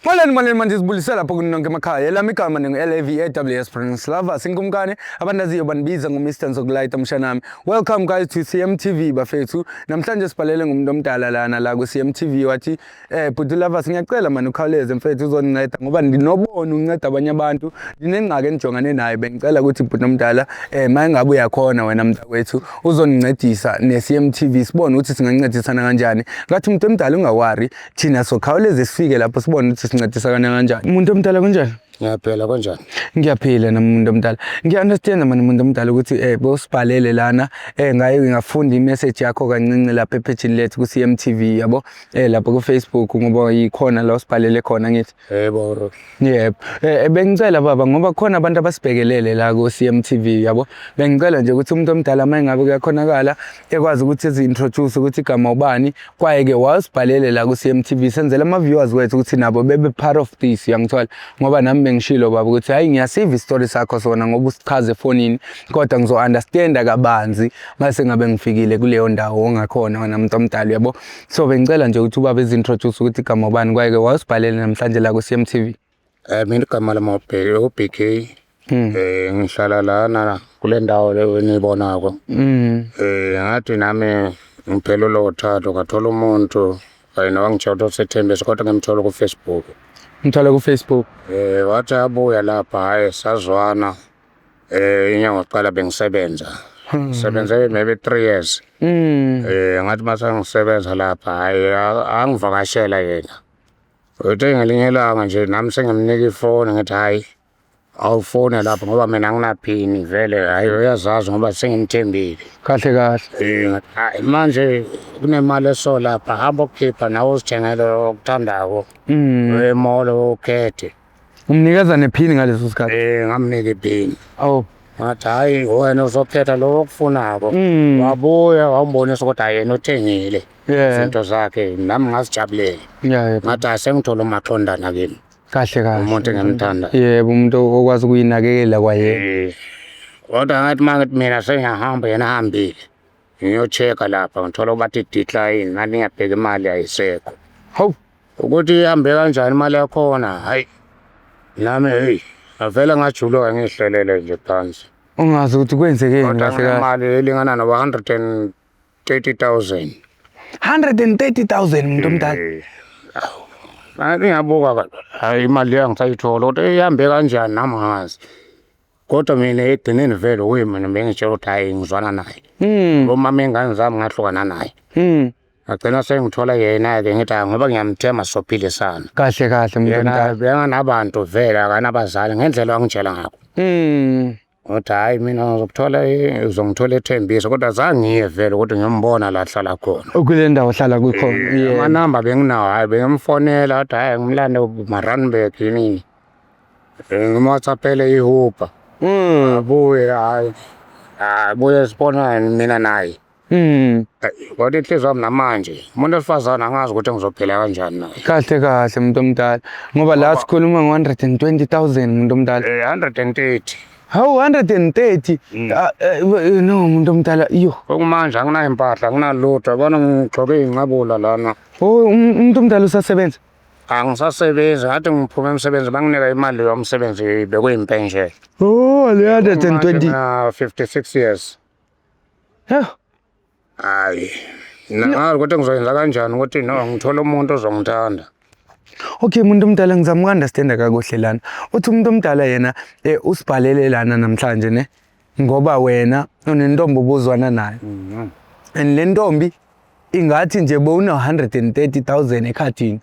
Molweni manje sibulisela lapho kunonke emakhaya. Elami igama ngingu-LAV AWS Prince Lava Sinkumkani abandaziyo banibiza ngo-Mr Nzokulayita mshanami. Welcome guys to CMTV bafethu. Namhlanje sibhalele ngumuntu omdala lana la ku-CMTV wathi bhuti Lava ngiyacela manje ukhawuleze mfethu uzoninceda ngoba nginobono unceda abanye abantu. Dinengqaka enijongane nayo bengicela ukuthi bhuti omdala mayingabe uyakhona wena mntakwethu uzonincedisa ne-CMTV sibone ukuthi singancedisana kanjani. Ngathi umuntu omdala ungawari thina sokhawuleze sifike lapho sibone ukuthi sincedisa kanjani. Umuntu omdala kanjani? Ngiyaphila kanjani? Ngiyaphila nami umuntu omdala. Ngiya-understand manje umuntu omdala ukuthi bosibhalele lana ngaye ngafunda i-message yakho kancinci lapha epage lethu ku-CMTV yabo lapha ku-Facebook ngoba yikhona la usibhalele khona ngithi. Yebo. Yebo. Bengicela baba ngoba khona abantu abasibhekelele la ku-CMTV yabo. Bengicela nje ukuthi umuntu omdala mayingabe kuyakhonakala ekwazi ukuthi ezi-introduce ukuthi igama ubani kwaye-ke wasibhalele la ku-CMTV senzele ama-viewers wethu ukuthi nabo bebe part of this yangithola ngoba nami ngishilo baba ukuthi hayi ngiyasiva isitory sakho sona ngoba usichaze efonini kodwa ngizo-understanda kabanzi mase ngabe ngifikile kuleyo ndawo ongakhona wena muntu omdala yabo. So bengicela nje ukuthi ubaba izintroduce ukuthi igama ubani kwaye-ke wasibhalele namhlanje la ku-CMTV. Mina igama lami u-BK. Ngihlala lana kule ndawo leyo niyibonako. Ngathi nami ngiphela ulothatha ngathola umuntu wangitshela ukuthi uSethembisa kodwa ngimthola ku-Facebook. Ngithola ku-Facebook. Wathi abuya lapha hayi sazwana inyanga yokuqala bengisebenza. Sebenze maybe 3 years. Ngathi mase ngisebenza lapha hayi angivakashela yena. Uthe ngelinye ilanga nje nami sengimnika ifoni ngithi hayi awufone lapha ngoba mina anginaphini vele hayi uyazazi ngoba sengimthembile. Kahle kahle. Hayi manje kunemali eso lapha hamba ukukhipha nawe uzithengele okuthandako. Emall ukhethe. Umnikeza nephini ngaleso sikhathi? Ngamnika iphini. Awu. Ngathi hayi wena uzokhetha lo okufunako. Wabuya wambonisa ukuthi yena uthengile izinto zakhe nami ngazijabulela. Ngathi asengithola umaqondana kimi. Kahle kahle. Umuntu engimthanda. Yebo umuntu okwazi ukuyinakekela kwayena. Kodwa ngathi mangithi mina sengiyahamba yena ahambile. Ngiyochecka lapha ngithola bathi i-decline ngathi ngiyabheka imali ayisekho. Hawu. Ukuthi ihambe kanjani imali yakhona hayi nami hey avela ngajuluka ngihlelele nje phansi. Ungazi ukuthi kwenzekeni kahle kahle. Imali elingana no 130,000. 130,000 umuntu omdala. Ngiyabuka hayi imali yangisayithola ukuthi ihambe kanjani nami ngazi. Kodwa mina egcineni vele mina bengitshela ukuthi hayi ngizwana naye. Ngomama ingane zami ngahlukana naye. Ngagcina sengithola yena-ke ngithi ngoba ngiyamthemba sophilisana. Kahle kahle umuntu omdala. Benganabantu vele akanabazali ngendlela wangitshela ngakho. Ngothi hayi mina uzongithola ethembisa kodwa zange ngiye vele ukuthi ngiyombona la hlala khona. Kule ndawo ohlala kukhona. Amanamba benginawo hayi bengimfonela wathi hayi ngimlande Maranberg yini. Ngimwhatsappele iHuber. Abuye hayi. Abuye sibonane mina naye. Kodwa inhliziyo yami namanje umuntu wesifazane angazi ukuthi ngizophila kanjani naye. Kahle kahle umuntu omdala ngoba la sikhuluma ngo-120,000 umuntu omdala. 130. Hawu 130. No umuntu omdala iyo. Okumanje anginayo impahla anginalutho bona ngigcoke ingcabula lana. Umuntu omdala usasebenza? Angisasebenzi ngathi ngiphume emsebenzi banginika imali yomsebenzi bekuyimpenshela. Le 120. 56 years. Hayi. Ngazi ukuthi ngizoyenza kanjani ukuthi no ngithola umuntu ozongithanda. Okay umuntu omdala ngizama uku-understanda kakuhle lana. Uthi umuntu omdala yena usibhalele lana namhlanje ne ngoba wena unentombi obuzwana nayo. And le ntombi ingathi nje bowuna 130,000 ekhadini.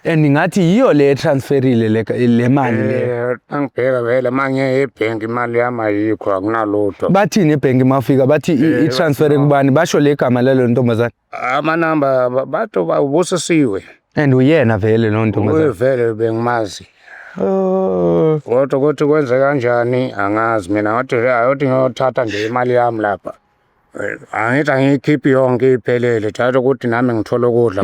And ngathi yiyo le transferile le mali le. Angibheka vele manje ebhenki imali yami ayikho akunalutho. Bathini ebhenki mafika bathi i-transfer kubani basho le gama lelo ntombazana? Amanamba bathi ubusisiwe. And uyena vele lo ntombazana. Vele bengimazi. Kodwa ukuthi kwenze kanjani angazi mina ngathi ngiyothatha nje imali yami lapha. Angithi angiyikhiphi yonke iphelele thatha ukuthi nami ngithole ukudla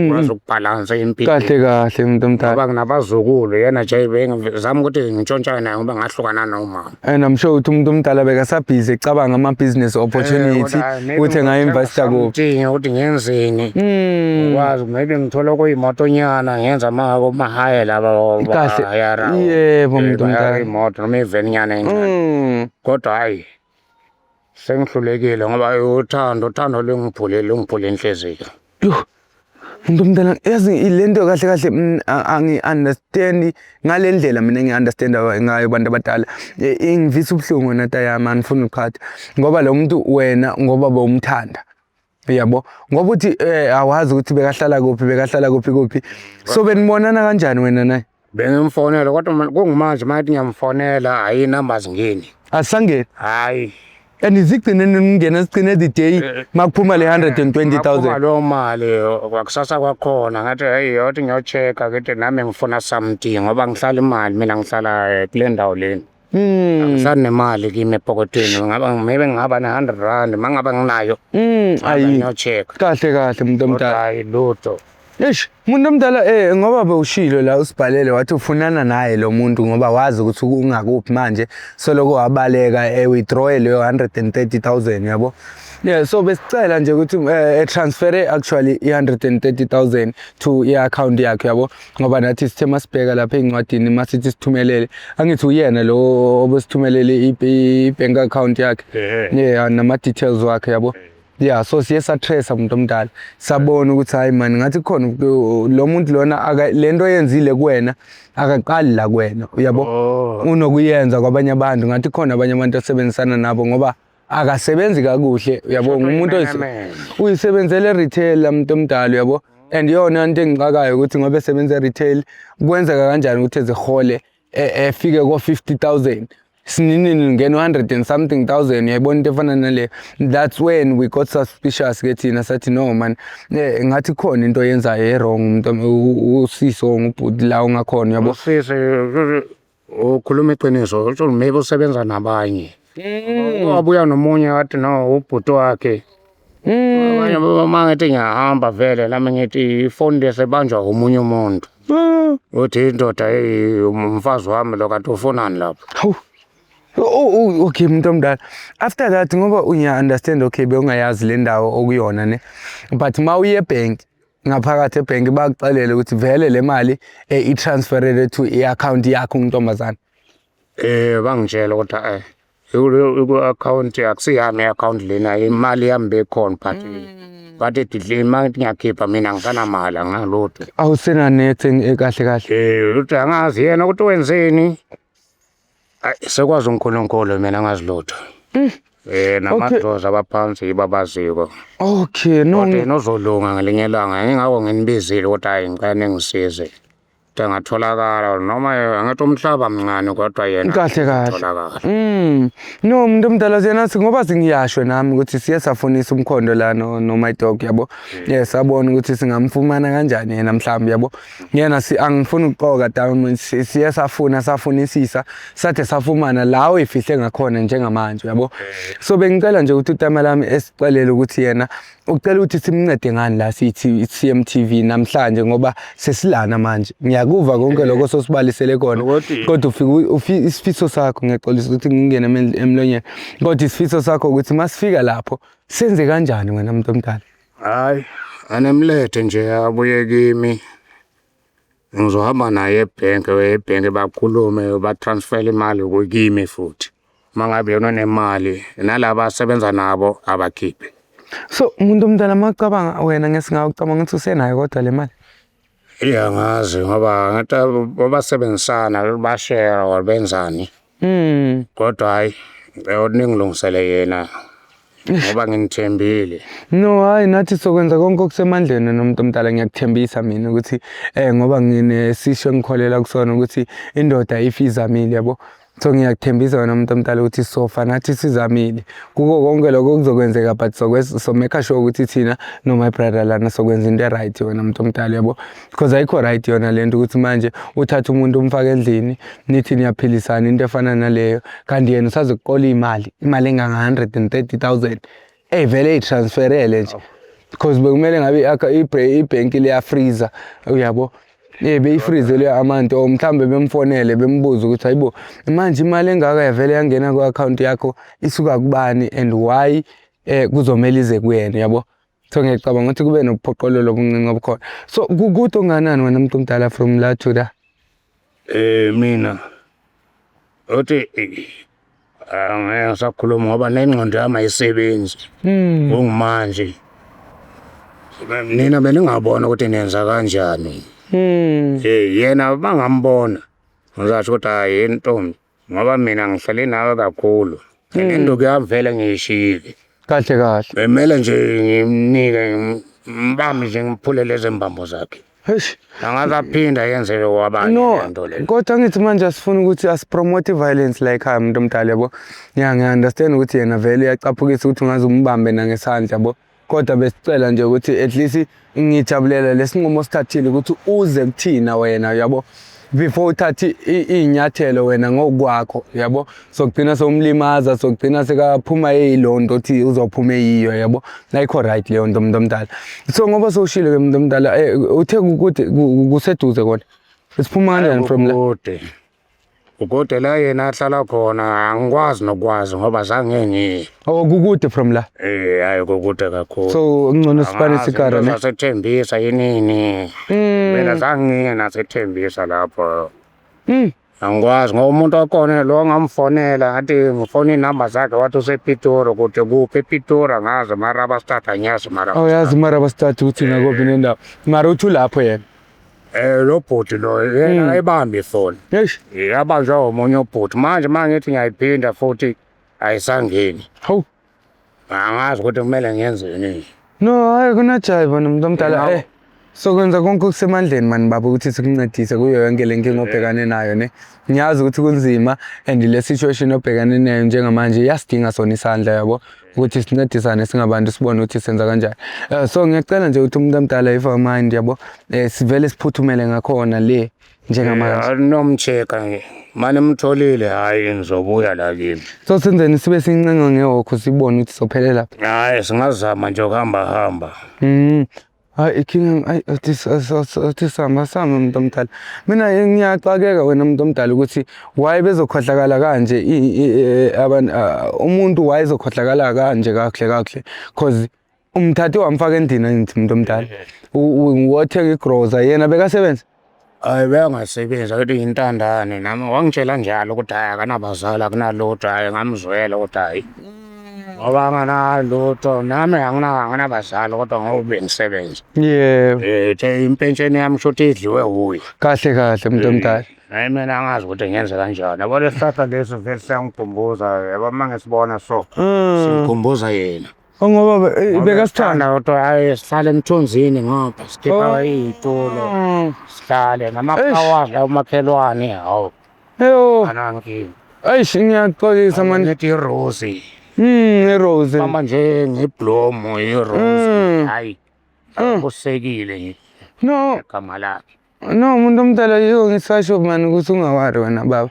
kwazi ukubhalansa impilo. Kahle kahle umuntu omdala. Ngoba nginabazukulu yena nje bengizama ukuthi ngitshontshane naye ngoba ngahlukana nomama. And I'm sure ukuthi umuntu omdala bekasabhizi ecabanga ama-business opportunity ukuthi enga-investa kuphi. Ukuthi ngenzeni ngikwazi maybe ngithole okuyimotonyana ngenza amahaya laba Kahle. Yebo umuntu omdala. Imoto noma iveninyana encane. Kodwa hayi sengihlulekile ngoba uthando lungiphule inhliziyo. Yo, umuntu omdala yazi lento kahle kahle angi-understand ngale ndlela mina ngi-understanda ngayo abantu abadala. Ingivisa ubuhlungu nata yami anifuni ukukhatha ngoba lo muntu wena ngoba bowumthanda. Yabo ngoba uthi awazi ukuthi bekahlala kuphi so benibonana kanjani wena naye? Bengimfonela kodwa kungimanje manje ngiyamfonela hayi numbers ngini. Asangene. Hayi. And izigcine ningena sigcine the day makuphuma le 120,000. Lo mali kwakusasa kwakhona ngathi hey yathi ngiyochecka ukuthi nami ngifuna something ngoba ngihlala imali mina ngihlala kule ndawo leni. Ngisanemali kimi epokotweni maybe ngaba ne100 rand mangaba nginayo. Ayi ngiyochecka. Kahle umuntu omdala. Hayi lutho. Eish, umuntu omdala ngoba bewushilo la usibhalele wathi ufunana naye lo muntu ngoba wazi ukuthi ungakuphi manje soloko wabaleka withdraw leyo 130,000 yabo. Yeah, so besicela nje ukuthi transfer actually i130,000 to i-account yakhe yabo ngoba nathi sithe masibheka lapha encwadini masithi sithumelele angithi uyena lo obesithumelele i-bank account yakhe. Yeah, nama details wakhe yabo. Yeah, so siye satrace umuntu omdala sabona ukuthi hayi man ngathi khona lo muntu lona lento yenzile kuwena akaqali la kuwena uyabo unokuyenza kwabanye abantu ngathi khona abanye abantu asebenzisana nabo ngoba akasebenzi kakuhle uyabo umuntu uyisebenzele retail umuntu omdala uyabo and yona into engixakayo ukuthi ngoba esebenza retail kwenzeka kanjani ukuthi ezihole efike ko 50,000 sinini ngeno 100 and something thousand yayibona into efana nale. That's when we got suspicious ke thina sathi no man ngathi khona into yenzayo e-wrong umuntu usiso ngubhuti la ungakhona yabo. Usisi ukhuluma iqiniso uthi maybe usebenza nabanye. Wabuya nomunye wathi no ubhuti wakhe. Abanye mangithi ngiyahamba vele nami ngithi ifoni lesebanjwa umunye umuntu. Uthi indoda umfazi wami lo kanti ufunani lapho. Okay umuntu omdala. After that ngoba uya-understand okay bewungayazi le ndawo okuyona ne but mawuye ebank ngaphakathi ebank bakuxelela ukuthi vele le mali i-transferele to i-account yakho untombazana. Bangitshela ukuthi ku-account akusiyami i-account lena imali yami bekhona but edidlini mangithi ngiyakhipha mina ngisanamali anginalutho. Awusenanethe kahle. Uthi angazi yena ukuthi wenzeni. Sekwazi uNkulunkulu mina ngazilutho. Namadlozi abaphansi babaziko. Okay, no. Kodwa nozolunga ngelinye ilanga ngingako nginibizile ukuthi hayi ngicela ningisize. Ngatholakala noma angathi umhlaba mncane kodwa yena kahle. No umuntu omdala yena ngoba singiyashwe nami ukuthi siye safunisa umkhondo la no my dog yabo. Yes sabona ukuthi singamfumana kanjani yena mhlawumbe yabo. Yena angifuni ukuqoka down siye safunisisa sathe safumana la oyifihle ngakhona njengamanje yabo. So bengicela nje ukuthi utama lami esicelele ukuthi yena ucela ukuthi simncede ngani la sithi CMTV namhlanje ngoba sesilana manje. Kuva konke lokho sosibalisele kona kodwa ufika isifiso sakho ngiyaxolisa ukuthi ngingene emlonyeni kodwa isifiso sakho ukuthi masifika lapho senze kanjani wena umuntu omdala. Hayi anemlethe nje abuye kimi ngizohamba naye ebhenki bakhulume batransfer imali kimi futhi mangabe yona nemali nalabo asebenza nabo abakhiphe. So umuntu omdala macabanga wena ngesingawucabanga ukuthi usenayo kodwa le mali. Ngazi ngoba ngathi babasebenzisana bashare or benzani. Kodwa hayi ningilungisele yena ngoba nginithembile. No hayi nathi sokwenza konke okusemandleni nomuntu omdala ngiyakuthembisa mina ukuthi ngoba nginesisho ngikholela kusona ukuthi indoda ifizamile yabo. So ngiyakuthembisa wena umuntu omdala ukuthi sofa nathi sizamile kuko konke lokho kuzokwenzeka but so make sure ukuthi thina no my brother lana sokwenza into right wena umuntu omdala yabo because ayikho right yona lento ukuthi manje uthatha umuntu umfaka endlini nithi niyaphilisana into efana naleyo kanti yena usazokuqola imali enganga 130,000 vele itransferele nje because bekumele ngabe ibhank liya freezer uyabo beyifreeze le amount or mhlambe bemfonele bembuza ukuthi hayibo manje imali engaka yavele yangena ku account yakho isuka kubani and why kuzomela ize kuyena yabo. So ngiyacabanga ukuthi kube nobuphoqolelo obuncinci obukhona. So kuthi unganani wena umuntu omdala from la to la? Mina uthi angeke sakhuluma ngoba nengqondo yami ayisebenzi ngomanje. Nina beningabona ukuthi nenza kanjani. Yena bangambona ngizasho ukuthi hayi intombi ngoba mina ngihlale nawe kakhulu into kuyavela ngiyishile Kahle bemele nje ngimnike mbambe nje ngiphule lezi mbambo zakhe angazaphinda yenze wabanye lento le. Kodwa ngithi manje asifuna ukuthi asipromote violence like umuntu omdala yabo. Ngiya-understand ukuthi yena vele uyacaphukisa ukuthi ungaze umbambe nangesandla yabo. Kodwa besicela nje ukuthi at least ngijabulela lesinqumo sithathile ukuthi uze kuthina wena yabo before uthathe inyathelo wena ngokwakho yabo. Sokugcina somlimaza sokugcina sekaphuma eyilondo uthi uzophuma eyiyo yabo. Ayikho right leyo nto umuntu omdala. So ngoba sowushilo ke umuntu omdala uthe ukuthi kuseduze kona siphuma kanjani from la? Ukude la yena ahlala khona angikwazi nokwazi ngoba zange ngiye. Kukude from la? Hayi kukude kakhulu. So ngcono sibane sikara ne? Sasethembisa yinini. Mina zange ngiye nasethembisa lapho. Angikwazi ngoba umuntu okhona lo ngamfonela ngathi ngifona inamba zakhe wathi usePitori ukuthi kuphi ePitori angazi mara abastata nyazi mara. Yazi mara abastata uthi ngakobi nendawo. Mara uthi lapho yena. Lo bhuti lo yena ayibambe ifoni. Yes. Yabanjwa omunye ubhuti manje mangithi ngiyayiphinda futhi ayisangeni. Hawu. Angazi ukuthi kumele ngiyenzeni. No, hayi kunajive nomuntu omdala so kwenza konke okusemandleni mani baba ukuthi sikuncedise kuyo yonke le nkinga obhekane nayo ne. Ngiyazi ukuthi kunzima and le situation obhekane nayo njengamanje yasidinga sona isandla yabo ukuthi sincedisane singabantu sibone ukuthi senza kanjani. So ngiyacela nje ukuthi umuntu omdala if mind yabo sivele siphuthumele ngakhona le njengamanje. Nomcheka manje mtholile hayi ngizobuya la kimi. So senzeni sibe sincenga ngehokho sibone ukuthi sophelela. Hayi singazama nje ukuhamba. Hayi ikinga samba umuntu omdala. Mina ngiyacakeka wena umuntu omdala ukuthi why bezokhohlakala kanje abantu umuntu why ezokhohlakala kanje kahle because umthathi wamfaka endina ngithi umuntu omdala. Wothenga igroza yena bekasebenza. Hayi bengasebenza ukuthi intandane nami wangitshela njalo ukuthi hayi akanabazali akunalutho hayi ngamzwela ukuthi hayi ngoba anganalutho nami anginabazali kodwa ngoba bengisebenza. Impentsheni yami shothi idliwe huye. Kahle umuntu omdala. Hayi mina angazi ukuthi ngenze kanjani yabo lesithatha leso vele siyangikhumbuza yabo mangisibona so singikhumbuza yena. Ngoba bekasithanda kodwa hayi sihlale emthunzini ngoba sikhipha iy'tulo sihlale namaphawazi la umakhelwane hawu. Anankinga. Eish ngiyaxolisa manje. Ngithi iRose. iRose. Mama nje ngeblomo iRose. Hayi. Kusekile no igama lakhe. No umuntu omdala yiyo ngisasho mani ukuthi ungawari wena baba.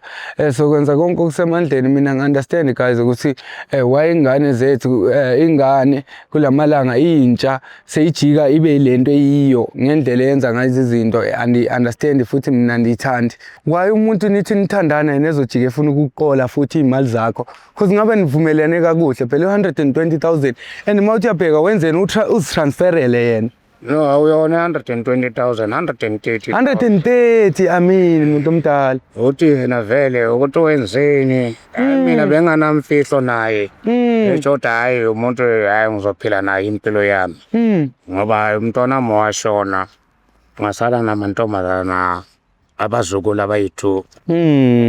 Sokwenza konke okusemandleni mina ngi-understand guys ukuthi why ingane zethu ingane kulamalanga intsha seyijika ibe lento eyiyo ngendlela yenza ngazo izinto and-understand futhi mina ndiyithandi. Why umuntu nithi nithandana nezojika efuna ukuqola futhi imali zakho because ngabe nivumelene kakuhle phela 120,000 and mawuthi uyabheka wenzeni uzitransferele yena. No, awuyona 120,000, 130. 130 amini umuntu omdala. Uthi yena vele ukuthi wenzeni? Mina benganamfihlo naye. Eshoda hayi umuntu hayi ngizophila naye impilo yami. Ngoba umntwana wami washona. Ngasala namantombazana abazukulu abayi2.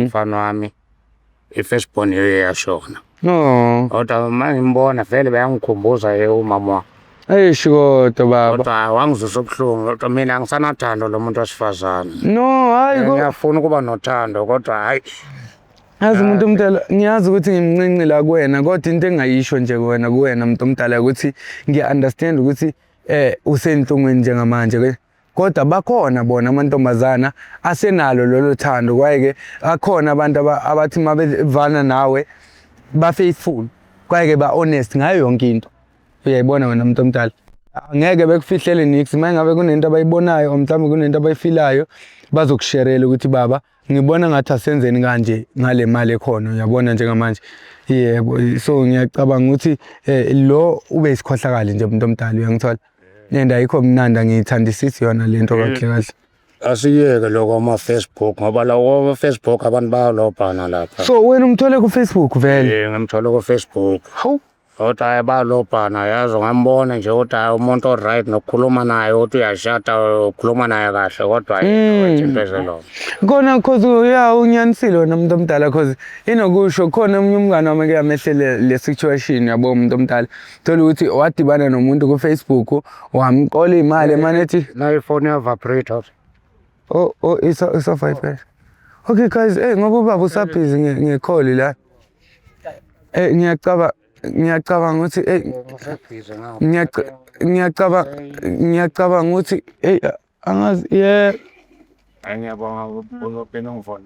Mfana wami ifirstborn yashona. No. Kodwa manje ngimbona vele bayangikhumbuza umama. Kodwa baba. Kodwa wangizwisa ubuhlungu kodwa mina angisanathando lo muntu wesifazane. No, hayi ngiyafuna ukuba nothando kodwa hayi. Yazi umuntu omdala ngiyazi ukuthi ngimncinci la kuwena kodwa into engayisho nje kuwena umuntu omdala ukuthi ngiya-understand ukuthi usenhlungweni njengamanje kodwa bakhona bona amantombazana asenalo lolo thando kwaye-ke akhona abantu abathi mabevana nawe ba-faithful kwaye-ke ba-honest ngayo yonke into. uyayibona wena umuntu omdala angeke bekufihlele nix mangabe kunento abayibonayo or mhlawumbe kunento abayifilayo bazokusherela ukuthi baba ngibona ngathi asenzeni kanje ngale mali ekhona uyabona njengamanje yebo so ngiyacabanga ukuthi lo ube isikhohlakali nje umuntu omdala uyangithola and ayikho mnandi ngiyithandisisi yona lento kahle kahle asiyeke lokho ama-Facebook ngoba lawo Facebook abantu bayalobhana lapha so wena umthole ku Facebook vele ngimthole ku Facebook hawu kodwa hayi bayalobhana yazi ngambona nje ukuthi hayi umuntu o-right nokukhuluma naye ukuthi uyashada ukhuluma naye kahle kodwa into ezelona kona cause unyanisile wena umuntu omdala cause inokusho khona omunye umngane wami ke amehlele le situation yabo umuntu omdala thola ukuthi wadibana nomuntu ku Facebook wamqola imali emane ethi na ifone ya vibrator isa 5 okay guys ngoba ubaba usabhizi ngecall la ngiyacabanga ukuthi ngiyacabanga ukuthi angazi ngiyabonga ubona ungifone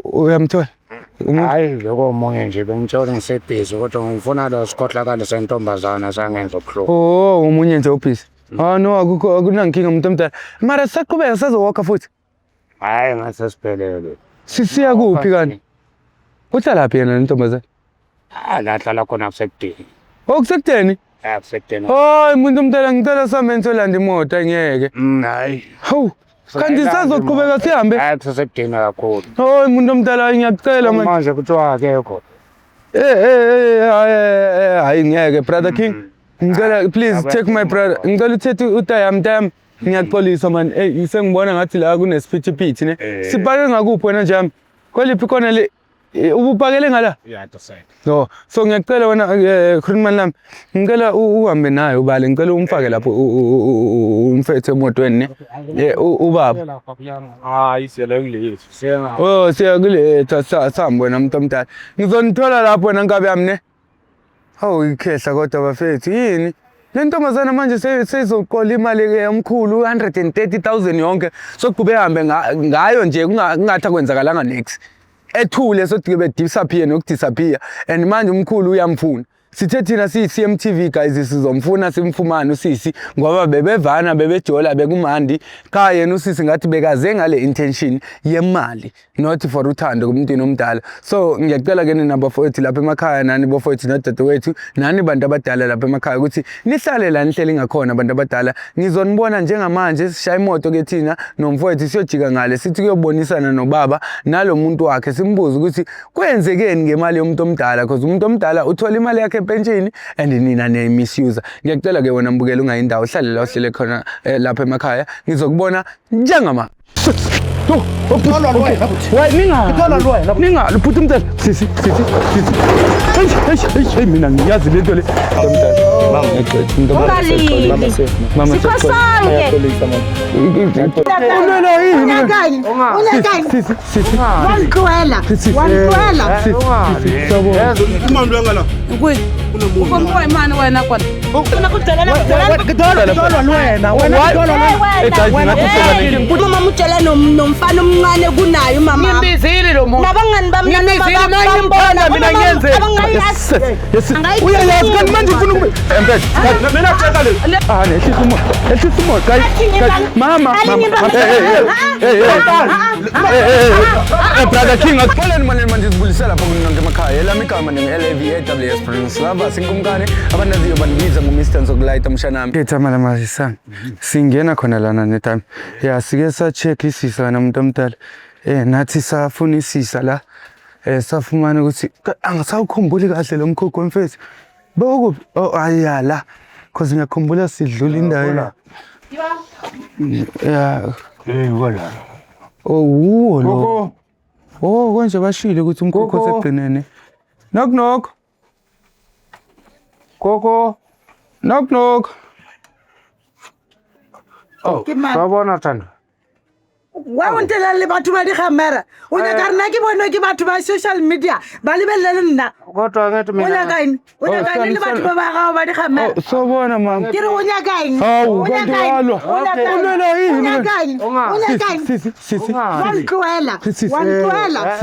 uyamthola hayi lokho omunye nje bengitshela ngisebhizi kodwa ngifuna lo sikhohlakala sentombazana sangenza ubuhlungu umunye nje ubhizi no akunankinga umuntu omdala mara saqhubeka sazowoka futhi hayi ngasesiphelele siya kuphi kanti uhlala laphi yena lentombazana lahlala khona kusekudeni kusekudeni kusekudeni hayi umuntu omdala ngicela sambe ngitholanda imoto angeke hayi hawu kanti sazoqhubeka sihambe hayi kusekudeni kakhulu hayi umuntu omdala ngiyacela manje kuthiwa akekho hayi ngeke brother King ngicela please take my brother ngicela uthethe utayam ngiyaxolisa man sengibona ngathi la kunesiphithiphithi ne sibhake ngakuphi wena njami koliphi khona le ubupakele ngala no so ngiyacela wena khuluma nami ngicela uhambe naye ubale ngicela umfake lapho umfethe emotweni ne ubaba hayi siyalekulethu siyakuletha sahamba wena umuntu omdala ngizonithola lapho wena ngabe yami ne hawu ikhehla kodwa bafethu yini le ntombazana manje seyizoqola imali yomkhulu 130,000 yonke sokuqhubeka hambe ngayo nje kungathi akwenzakalanga next ethule sothi bedisappear nokudisappear and manje umkhulu uyamfuna sithe thina siyi-CMTV guys sizomfuna simfumane usisi ngoba bebevana bebejola bekumandi cha yena usisi ngathi bekaze ngale intention yemali not for uthando kumntwana omdala so ngiyacela ke nina bafowethu lapha emakhaya nani bafowethu nodadewethu nani bantu abadala lapha emakhaya ukuthi nihlale la nihleli ngakhona abantu abadala ngizonibona njengamanje sishaya imoto ke thina nomfowethu siyojika ngale sithi kuyobonisana nobaba nalo muntu wakhe simbuza ukuthi kwenzekeni ngemali yomuntu omdala because umuntu omdala uthola imali yakhe penshini and nina ne misuse ngiyacela ke wena mbukela ungayindawo uhlale la uhlele khona lapha emakhaya ngizokubona njengama ningaluphuthi umntana sisi mina ngiyazi lento le nomfana omncane kunayo mama ngimbizile lo muntu nabangani bami ngiyambona mina ngiyenze uyayazi kanti manje ufuna mina tshela le nehlisa umoya guys mama brother King akholeni manje sibulisela lapha kunonke emakhaya elami igama ngingu-LAVAWS Prince Lava sinkumkani abandaziyo bandibiza ngu-Mr Nzokulayita mshanami kethamala mazisana singena khona lana netime ya sike sa-check isisa wena muntu omdala nathi safuna isisa la safumana ukuthi angisawukhumbuli kahle lo mkhokho mfethu bokuphi aya la cause ngiyakhumbula sidlula indawo la ya wala uwo lo konje bashile ukuthi umkhokho segcinene knock koko knock sabona thanda wa o ntela le batho ba di camera o nyaka rena ke bonwe ke batho ba social media ba lebelele nna kodwa ngathi o mina nyaka eng o nyaka eng le batho ba ba gago ba di camera Sawubona mama. ke re o nyaka eng Hawu, o nyaka kanti eng walwa. o nyaka eng Ulwela yini? o nyaka eng o nyaka eng Sisi. wa ntloela wa ntloela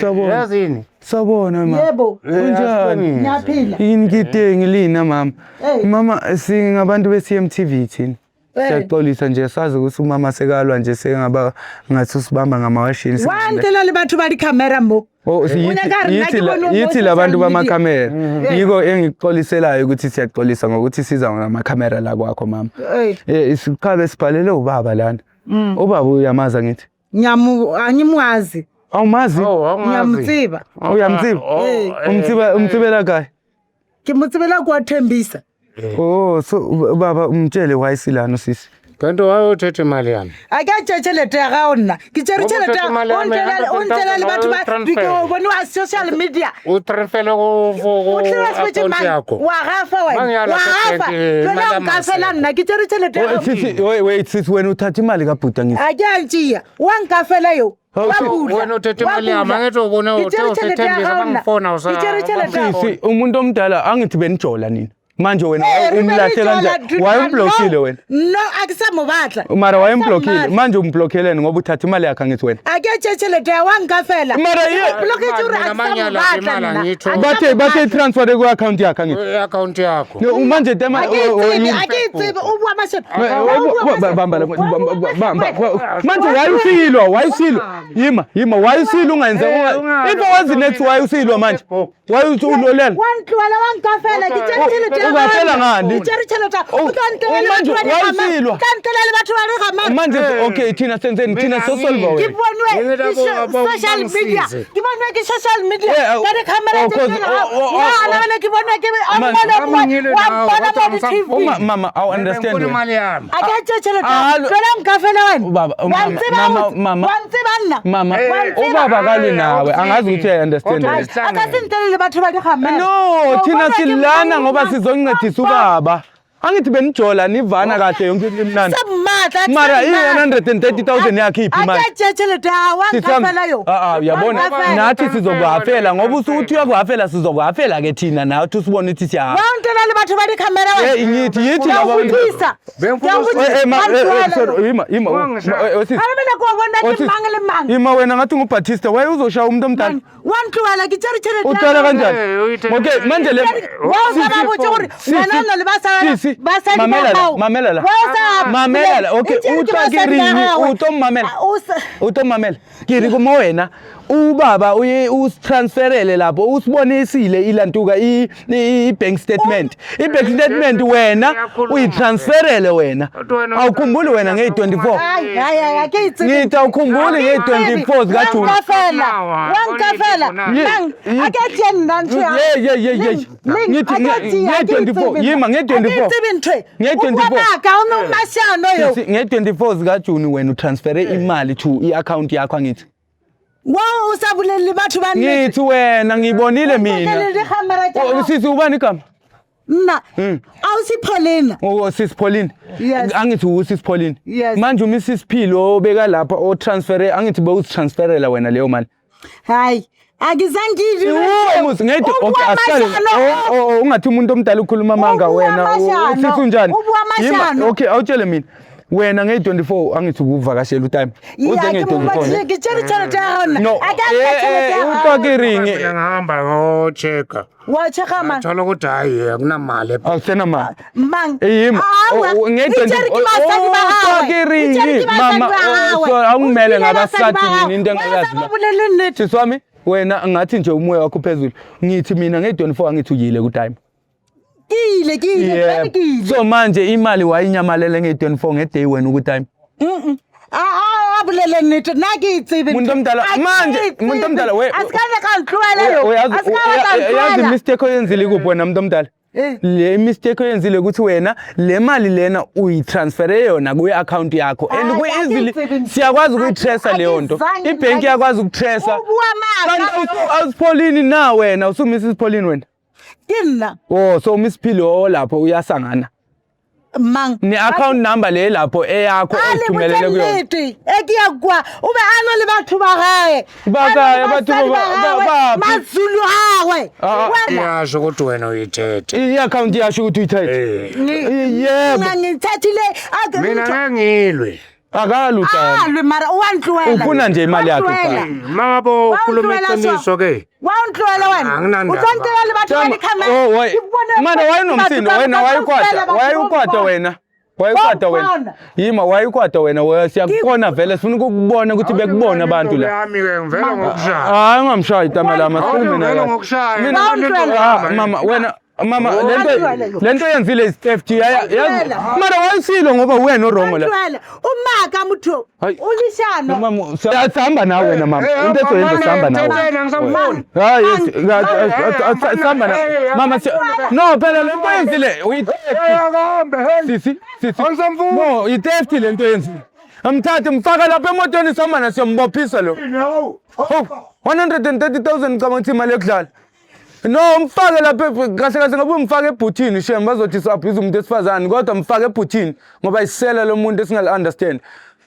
Sawubona. yazini Sawubona mama. yebo Unjani? ngiyaphila Yini ngidenge lina mama. Hey. Mama singabantu be-CMTV thina. Hey. Siyaxolisa nje sazi ukuthi umama sekalwa nje sengaba ngathi usibamba ngamawashini. wa ntela le batho ba di camera mo Oh Unyaka rena ke bonwe mo yithi social labantu media. bamakhamera. Yiko engixoliselayo ukuthi siyaxolisa ngokuthi siza ngamakhamera la kwakho mama. Isikhabe sibhalele ubaba lana. Ubaba uyamaza ngithi. angimwazi Awumazi? ngiyamtsiba Uyamtsiba? Umtsibela kahle. ke motsibela kwa Thembisa Oh so baba umtshele wayisilana sisi. kanti wayothetha imali yami ake tšhelete ya gago nna ke tsere tšhelete o ntlela le batho ba diko bone wa social media o transfele go o tlile account yakho wa gafa wena wa gafa tlola nka fela nna ke tsere tšhelete ya gago Sisi wait sisi wena uthatha imali kabhuta ngithi. ake a tšea wa nka fela yo wena uthetha imali yami angithi ubone uthethembisa bangifona Sisi umuntu omdala angithi benijola nina. Manje wena Eh, umlahle kanjani? Wayemblokile wena. no akusamubatla Mara wayemblokile manje umblokheleni ngoba uthatha imali yakhe angithi wena. ake tšhelete ya wa nka fela Mara bathe transfer ku account yakhe angithi. account yakho Manje tema ake itsebe o bua mashelo bamba manje wayisilwa yima wayisilwa ungenze ipo wazi next wayisilwa manje wayithulolela wantlola wa nka fela ke tsere tšhelete Ungafela ngani? Tšere tšhelete Manje wayisilwa. kantlela le batho ba re gamara manje okay thina senzeni thina sosolva ke wena. bonwe social media ke bonwe ke social media Yeah, ka di camera of course. ya ala ke bonwe ke wa bona mo TV Mama I understand wena. imali yami ake tšhelete Alo. tlola nka fela wena Baba, mama. wantsiba nna Mama ubaba kalwe nawe angazi ukuthi I understand wena. akasintelele batho ba di gamara No thina silana ngoba sizoncedisa ubaba. Angithi benijola nivana kahle yonke into imnandi. sabmatla Mara i-130,000 yakhe iphi manje? ake tšhelete wa nka fela yo Yabona nathi sizokuhafela ngoba usuthi uyakuhafela sizokuhafela ke thina nathi usibone ukuthi siya. wantela le batho ba di camera yithi laba bantu. Ima wena ngathi nguBaptista waye uzoshaya umuntu omdala. wantloela ke tsere tšhelete Uqala kanjani? Okay manje le mamela okay utomamela kiri kuma wena ubaba uye usitransferele lapho usibonisile ilantuka i-bank statement wena uyitransferele wena awukhumbuli wena nge-24 ngithi awukhumbuli nge-24 zikaJuni nge-24 yima nge-24 zikaJuni wena utransfere imali to i-account yakho angithi usabuleli batho ba ngithi wena ngibonile mina sisi ubani igama nna awusipholena Sis Pauline. Yes. Angithi uSis Pauline. Yes. Manje uMrs Philo obeka lapha o transfer angithi bewusitransferela wena leyo mali. hayi akizangidli Ngithi okay asiqale ungathi umuntu omdala ukhuluma manga wena usithi unjani? Okay awutshele mina. Wena nge-24 angithi ukuvakashela uTime. Uze nge-24. No. Uqakiringi. ngihamba ngochecka wacheka man thola ukuthi hayi akunamali Awusena mali. man Yima nge-24 mama awungimele ngabasathi mina into engayazi la. Siswami wena ngathi nje umoya wakho phezulu ngithi mina nge-24 angithi uyile kuTime. kile So manje imali wayinyamalele nge-24 ngeday wena ukuTime. abulele nithi nakitsibe Umuntu omdala manje umuntu omdala asikane kanhlwele yazi mistake oyenzile kuphi wena umuntu omdala. Le mistake oyenzile ukuthi wena le mali lena uyitransfere yona ku account yakho and ku easily siyakwazi ukuyitrace leyo nto ibank yakwazi ukutrace awusipholini na wena usu Mrs Pauline wena kinna oh so Miss Philo lapho uyasangana mang ne-account number le lapho eyakho ozithumelele kuyona leti ekuyakwa ube ana le batho ba gae Ba gae, batho ba- mazulu gawe wena iyasho ukuthi wena uyithethe i-account yasho ukuthi uyithethe yebo ngithathile mina ngengilwe akalutala alwe mara wantluwela ufuna nje imali yakhe kuqala. mangabo ukhuluma iqiniso ke wantluwela wena Anginandaba. uthantela le batho ba Oh, wait. Mana wayenomsindo wena wayukwata wena wena yima wayukwata wena siyakubona vele sifuna ukukubona ukuthi bekubona abantu la yami ke ngivela ngokushaya hayi ungamshayi tamela ngivela mina ngokushaya mama wena mama lento yenzile is-theft yazi mara wayisilo ngoba wena orongo la wantluwela umaka mutho Hayi. ulishano mama sihamba nawe wena mama into ezoyenza sihamba nawe hayi sihamba nawe mama no phela lento yenzile sisi no i-theft lento yenzile amthathe mfaka lapha emotweni sihamba siyombophisa lo 130,000 ngicabanga ukuthi imali yokudlala no mfake lapha kahle kahle ngabe umfake ebhuthini shem bazothi sabhiza umuntu esifazane kodwa mfake ebhuthini ngoba isela lo muntu esingal-understand.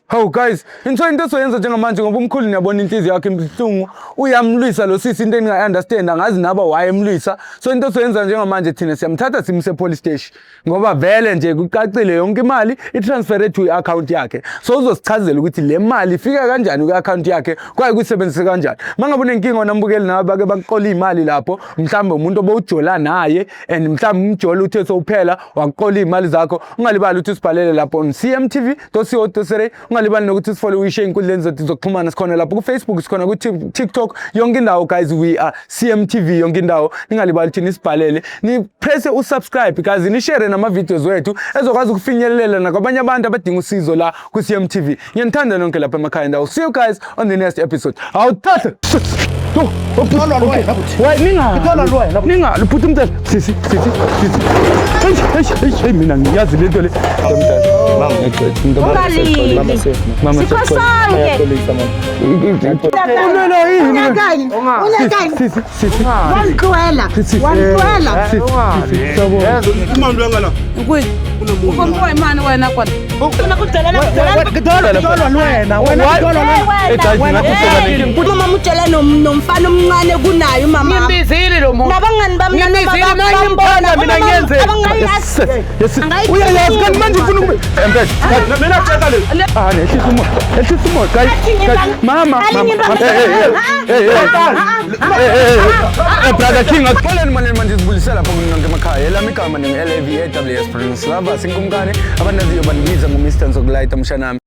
Hawu guys, into esoyenza njengamanje ngoba umkhulu niyabona inhliziyo yakhe ibuhlungu uyamlwisa lo sisi into engingayi-understand angazi naba wayemlwisa so into esoyenza njengamanje thina siyamthatha simse police station ngoba vele nje kucacile yonke imali i-transfer to i-account yakhe so uzosichazela ukuthi le mali ifika kanjani kwi-account yakhe kwaye kuyisebenzise kanjani mangabe unenkinga onambukeli nawe bake bakuqola imali lapho mhlawumbe umuntu obowujola naye and mhlawumbe umjola uthe sowuphela wakuqola imali zakho ungalibali ukuthi usibhalele lapho on cmtv.co.za ungalibali nokuthi sifole uyishe inkundleni zethu zokuxhumana sikhona lapho ku-Facebook sikhona ku-TikTok yonke indawo guys we are CMTV yonke indawo ningalibali ukuthi nisibhalele nipresse usubscribe guys nishare nama-videos wethu ezokwazi ukufinyelela nakwabanye abantu abadinga usizo la ku-CMTV ngiyanithanda nonke lapha emakhaya ndawo see you guys on the next episode awuthathe ningaluphuthi umthetho sisi mina ngiyazi lento le ukompoimani wena kona mama mutshela nomfana omncane kunayo mama Ngimbizile lo muntu. nabangani bami Ngimbizile mangimphanda mina ngiyenzeni. uyayazi kanti manje ufuna mina tshela le ehlisa umoya guys mama brother king akuxoleni manje sibulisela lapha kunonke emakhaya elami igama ningu-LAV AWS Prince Lava sinkumkani abandaziyo bandibiza ngu-Mr. Nzokulayita mshanami